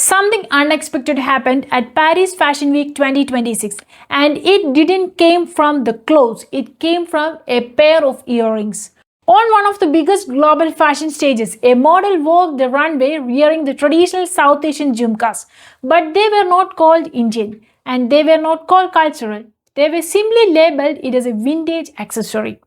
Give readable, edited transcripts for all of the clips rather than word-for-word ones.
Something unexpected happened at Paris Fashion Week 2026, and it didn't came from the clothes, it came from a pair of earrings. On one of the biggest global fashion stages, a model walked the runway wearing the traditional South Asian jhumkas, but they were not called Indian and they were not called cultural. They were simply labeled it as a vintage accessory.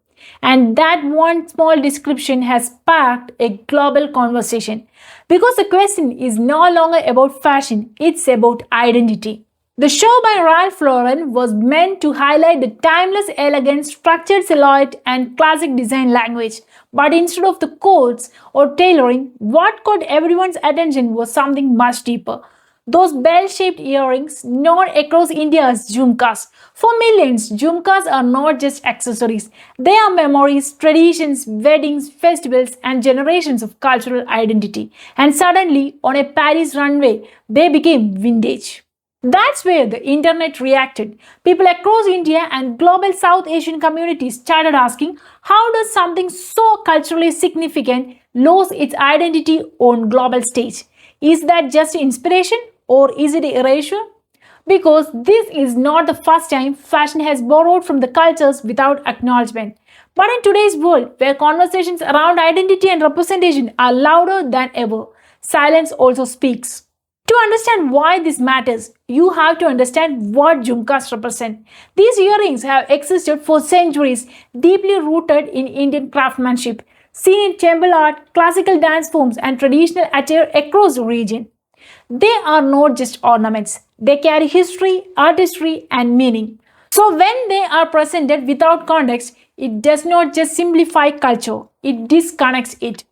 And that one small description has sparked a global conversation because the question is no longer about fashion, it's about identity. The show by Ralph Lauren was meant to highlight the timeless elegance, structured silhouette, and classic design language. But instead of the codes or tailoring, what caught everyone's attention was something much deeper. Those bell-shaped earrings known across India as jhumkas. For millions, jhumkas are not just accessories. They are memories, traditions, weddings, festivals, and generations of cultural identity. And suddenly, on a Paris runway, they became vintage. That's where the internet reacted. People across India and global South Asian communities started asking, how does something so culturally significant lose its identity on global stage? Is that just inspiration or is it erasure? Because this is not the first time fashion has borrowed from the cultures without acknowledgement. But in today's world, where conversations around identity and representation are louder than ever, silence also speaks. To understand why this matters, you have to understand what jhumkas represent. These earrings have existed for centuries, deeply rooted in Indian craftsmanship, seen in temple art, classical dance forms, and traditional attire across the region. They are not just ornaments, they carry history, artistry, and meaning. So, when they are presented without context, it does not just simplify culture, it disconnects it.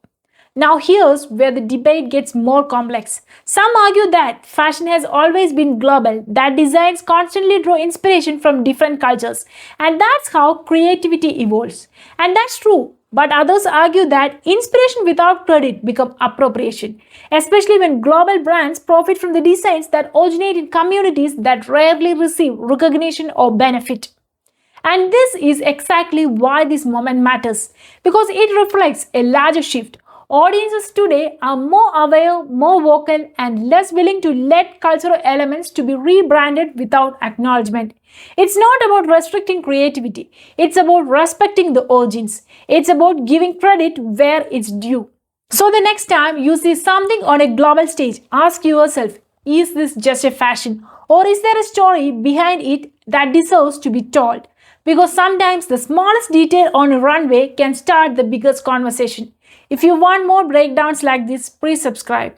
Now, here's where the debate gets more complex. Some argue that fashion has always been global, that designs constantly draw inspiration from different cultures, and that's how creativity evolves. And that's true. But others argue that inspiration without credit becomes appropriation, especially when global brands profit from the designs that originate in communities that rarely receive recognition or benefit. And this is exactly why this moment matters, because it reflects a larger shift. Audiences today are more aware, more vocal, and less willing to let cultural elements to be rebranded without acknowledgement. It's not about restricting creativity. It's about respecting the origins. It's about giving credit where it's due. So the next time you see something on a global stage, ask yourself, is this just a fashion? Or is there a story behind it that deserves to be told? Because sometimes the smallest detail on a runway can start the biggest conversation. If you want more breakdowns like this, please subscribe.